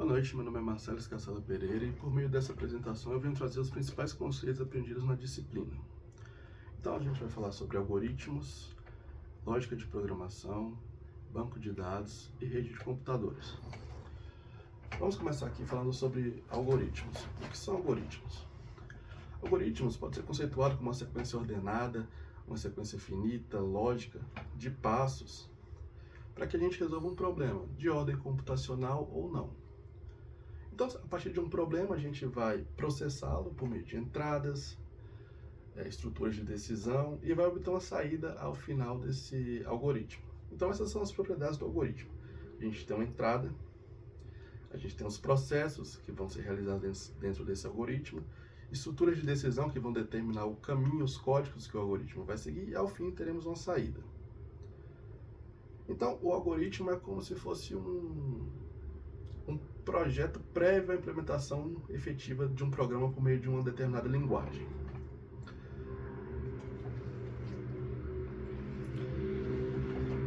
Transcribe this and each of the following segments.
Boa noite, meu nome é Marcelo Escacela Pereira e por meio dessa apresentação eu venho trazer os principais conceitos aprendidos na disciplina. Então a gente vai falar sobre algoritmos, lógica de programação, banco de dados e rede de computadores. Vamos começar aqui falando sobre algoritmos. O que são algoritmos? Algoritmos pode ser conceituado como uma sequência ordenada, uma sequência finita, lógica, de passos, para que a gente resolva um problema, de ordem computacional ou não. Então, a partir de um problema, a gente vai processá-lo por meio de entradas, estruturas de decisão e vai obter uma saída ao final desse algoritmo. Então, essas são as propriedades do algoritmo. A gente tem uma entrada, a gente tem os processos que vão ser realizados dentro desse algoritmo, estruturas de decisão que vão determinar o caminho, os códigos que o algoritmo vai seguir e, ao fim, teremos uma saída. Então, o algoritmo é como se fosse um projeto prévio à implementação efetiva de um programa por meio de uma determinada linguagem.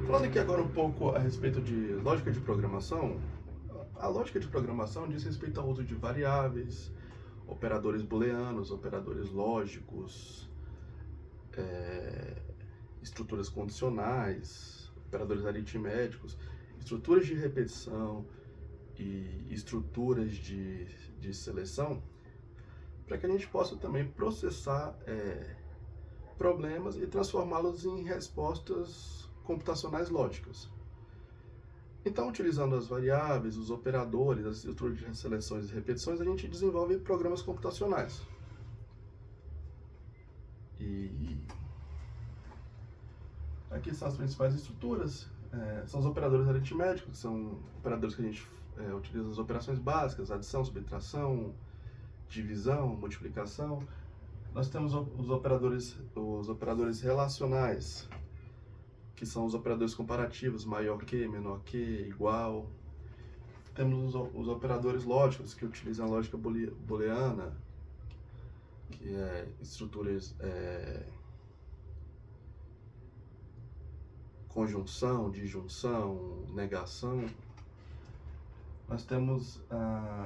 Falando aqui agora um pouco a respeito de lógica de programação, a lógica de programação diz respeito ao uso de variáveis, operadores booleanos, operadores lógicos, estruturas condicionais, operadores aritméticos, estruturas de repetição e estruturas de seleção, para que a gente possa também processar problemas e transformá-los em respostas computacionais lógicas. Então, utilizando as variáveis, os operadores, as estruturas de seleções e repetições, a gente desenvolve programas computacionais. E aqui são as principais estruturas, são os operadores aritméticos, que são operadores que a gente utiliza as operações básicas, adição, subtração, divisão, multiplicação. Nós temos os operadores relacionais, que são os operadores comparativos, maior que, menor que, igual. Temos os operadores lógicos, que utilizam a lógica booleana, que é estruturas conjunção, disjunção, negação. Nós temos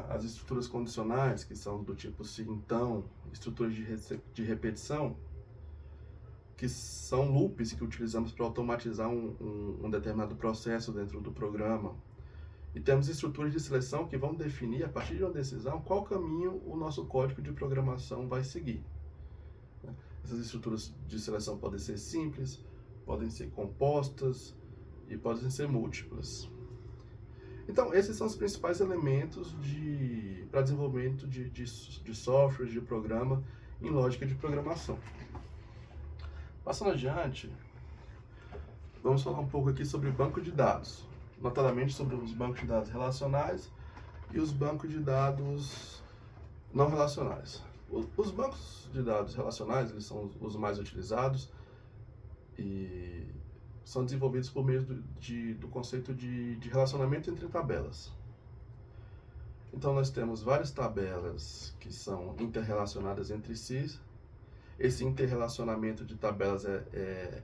as estruturas condicionais, que são do tipo se então, estruturas de repetição, que são loops que utilizamos para automatizar um determinado processo dentro do programa. E temos estruturas de seleção que vão definir, a partir de uma decisão, qual caminho o nosso código de programação vai seguir. Essas estruturas de seleção podem ser simples, podem ser compostas e podem ser múltiplas. Então, esses são os principais elementos para desenvolvimento de softwares, de programa em lógica de programação. Passando adiante, vamos falar um pouco aqui sobre banco de dados, notadamente sobre os bancos de dados relacionais e os bancos de dados não relacionais. Os bancos de dados relacionais, eles são os mais utilizados e são desenvolvidos por meio do conceito de relacionamento entre tabelas. Então, nós temos várias tabelas que são interrelacionadas entre si. Esse interrelacionamento de tabelas é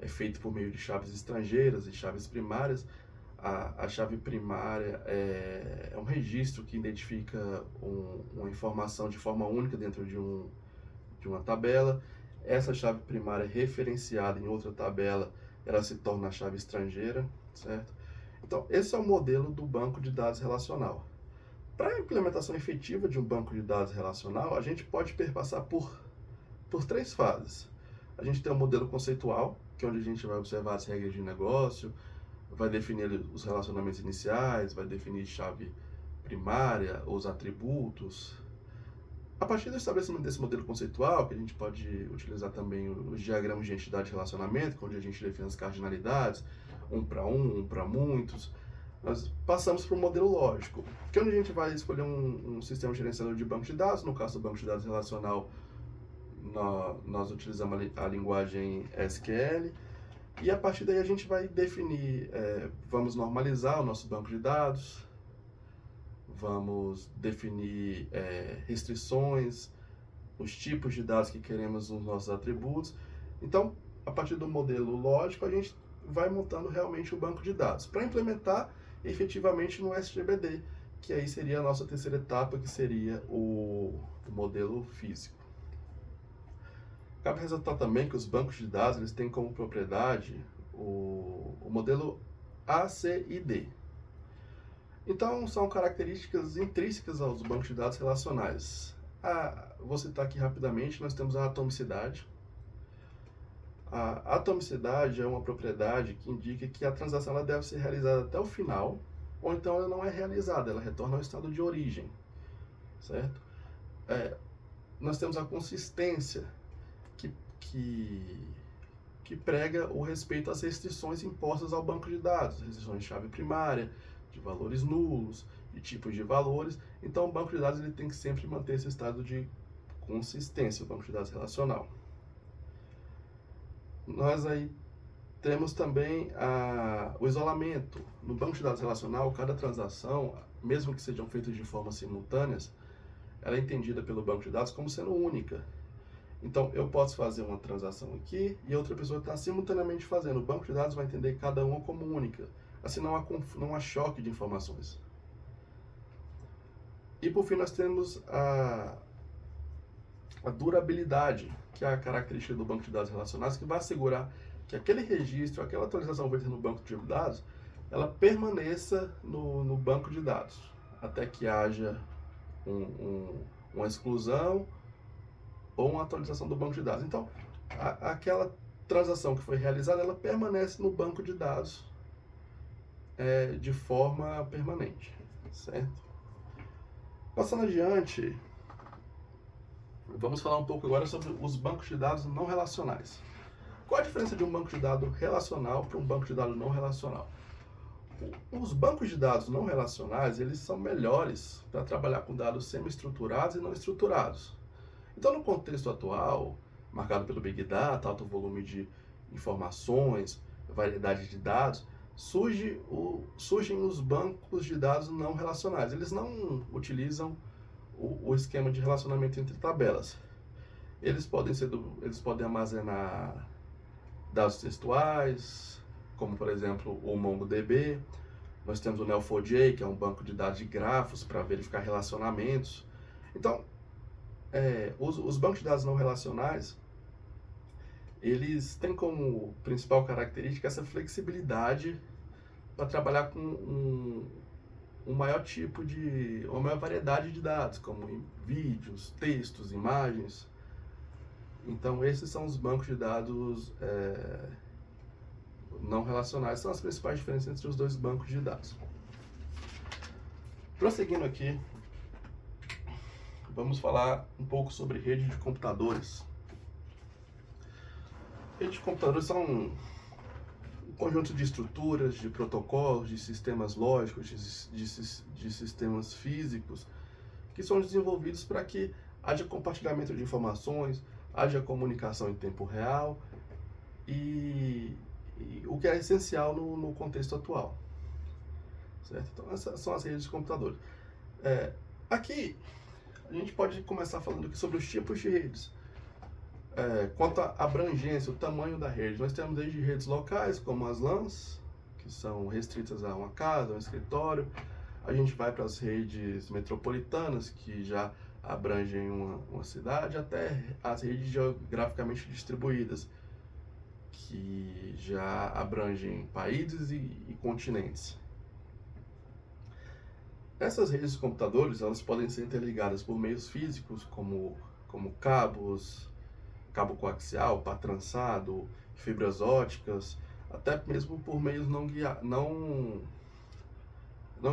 feito por meio de chaves estrangeiras e chaves primárias. A chave primária é um registro que identifica uma informação de forma única dentro de uma tabela. Essa chave primária é referenciada em outra tabela, ela se torna a chave estrangeira, certo? Então, esse é o modelo do banco de dados relacional. Para a implementação efetiva de um banco de dados relacional, a gente pode perpassar por três fases. A gente tem o modelo conceitual, que é onde a gente vai observar as regras de negócio, vai definir os relacionamentos iniciais, vai definir chave primária, os atributos. A partir do estabelecimento desse modelo conceitual, que a gente pode utilizar também os diagramas de entidade de relacionamento, onde a gente define as cardinalidades, um para muitos, nós passamos para o modelo lógico, que é onde a gente vai escolher um sistema gerenciador de banco de dados. No caso do banco de dados relacional, nós utilizamos a linguagem SQL, e a partir daí a gente vai definir, vamos normalizar o nosso banco de dados, vamos definir restrições, os tipos de dados que queremos nos nossos atributos. Então, a partir do modelo lógico, a gente vai montando realmente o banco de dados para implementar efetivamente no SGBD, que aí seria a nossa terceira etapa, que seria o modelo físico. Cabe ressaltar também que os bancos de dados eles têm como propriedade o modelo A, C e D. Então, são características intrínsecas aos bancos de dados relacionais. Vou citar aqui rapidamente, nós temos a atomicidade. A atomicidade é uma propriedade que indica que a transação ela deve ser realizada até o final, ou então ela não é realizada, ela retorna ao estado de origem, certo? Nós temos a consistência, que prega o respeito às restrições impostas ao banco de dados, restrições de chave primária, de valores nulos, de tipos de valores. Então, o banco de dados ele tem que sempre manter esse estado de consistência, o banco de dados relacional. Nós aí temos também o isolamento. No banco de dados relacional, cada transação, mesmo que sejam feitas de forma simultâneas, ela é entendida pelo banco de dados como sendo única. Então, eu posso fazer uma transação aqui e outra pessoa está simultaneamente fazendo. O banco de dados vai entender cada uma como única. Assim, não há choque de informações. E, por fim, nós temos a durabilidade, que é a característica do banco de dados relacionais, que vai assegurar que aquele registro, aquela atualização feita no banco de dados, ela permaneça no banco de dados, até que haja uma exclusão ou uma atualização do banco de dados. Então, aquela transação que foi realizada, ela permanece no banco de dados de forma permanente, certo? Passando adiante, vamos falar um pouco agora sobre os bancos de dados não relacionais. Qual a diferença de um banco de dados relacional para um banco de dados não relacional? Os bancos de dados não relacionais, eles são melhores para trabalhar com dados semi-estruturados e não estruturados. Então, no contexto atual, marcado pelo Big Data, alto volume de informações, variedade de dados, surgem os bancos de dados não relacionais. Eles não utilizam o esquema de relacionamento entre tabelas. Eles podem armazenar dados textuais, como por exemplo o MongoDB. Nós temos o Neo4j, que é um banco de dados de grafos para verificar relacionamentos. Então, os bancos de dados não relacionais, eles têm como principal característica essa flexibilidade para trabalhar com uma maior variedade de dados, como vídeos, textos, imagens. Então, esses são os bancos de dados não relacionais, são as principais diferenças entre os dois bancos de dados. Prosseguindo aqui, vamos falar um pouco sobre rede de computadores. Redes de computadores são um conjunto de estruturas, de protocolos, de sistemas lógicos, de sistemas físicos, que são desenvolvidos para que haja compartilhamento de informações, haja comunicação em tempo real, e o que é essencial no contexto atual. Certo? Então, essas são as redes de computadores. Aqui, a gente pode começar falando aqui sobre os tipos de redes. Quanto à abrangência, o tamanho da rede, nós temos desde redes locais, como as LANs, que são restritas a uma casa, um escritório. A gente vai para as redes metropolitanas, que já abrangem uma cidade, até as redes geograficamente distribuídas, que já abrangem países e continentes. Essas redes de computadores, elas podem ser interligadas por meios físicos, como cabos, cabo coaxial, par trançado, fibras óticas, até mesmo por meios não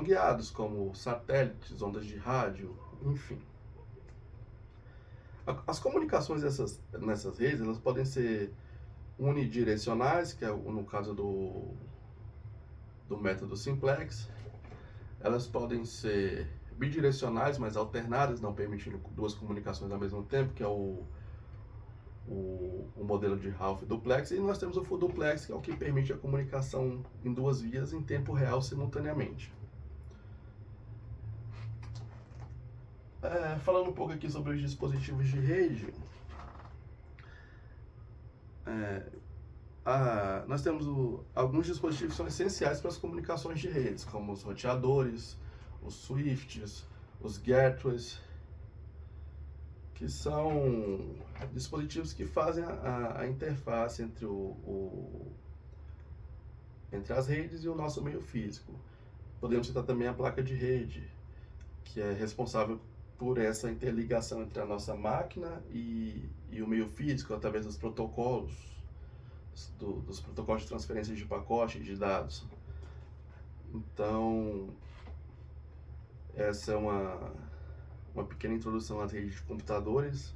guiados, como satélites, ondas de rádio, enfim. As comunicações nessas redes, elas podem ser unidirecionais, que é no caso do método simplex. Elas podem ser bidirecionais, mas alternadas, não permitindo duas comunicações ao mesmo tempo, que é o modelo de Ralph duplex. E nós temos o full duplex, que é o que permite a comunicação em duas vias em tempo real simultaneamente. Falando um pouco aqui sobre os dispositivos de rede, nós temos alguns dispositivos que são essenciais para as comunicações de redes, como os roteadores, os Swifts, os gateways, que são dispositivos que fazem a interface entre entre as redes e o nosso meio físico. Podemos citar também a placa de rede, que é responsável por essa interligação entre a nossa máquina e o meio físico através dos protocolos, dos protocolos de transferência de pacotes de dados. Então, essa é uma pequena introdução às redes de computadores.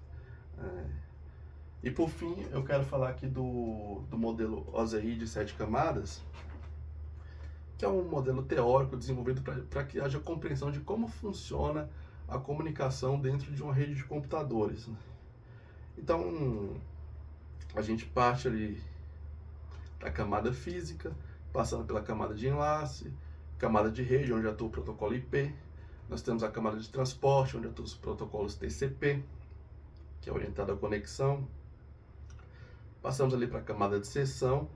E por fim, eu quero falar aqui do modelo OSI de 7 camadas, que é um modelo teórico desenvolvido para que haja compreensão de como funciona a comunicação dentro de uma rede de computadores. Então, a gente parte ali da camada física, passando pela camada de enlace, camada de rede, onde atua o protocolo IP. Nós temos a camada de transporte, onde atuam os protocolos TCP, que é orientado à conexão. Passamos ali para a camada de sessão,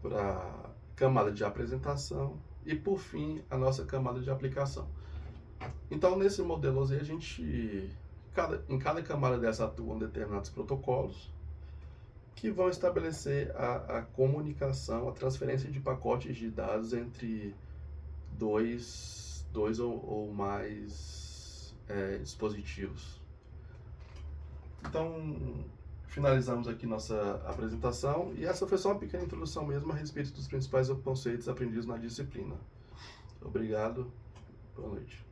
para a camada de apresentação e, por fim, a nossa camada de aplicação. Então, nesse modelo OSI, em cada camada dessa atuam determinados protocolos que vão estabelecer a comunicação, a transferência de pacotes de dados entre dois ou mais dispositivos. Então, finalizamos aqui nossa apresentação e essa foi só uma pequena introdução mesmo a respeito dos principais conceitos aprendidos na disciplina. Obrigado, boa noite.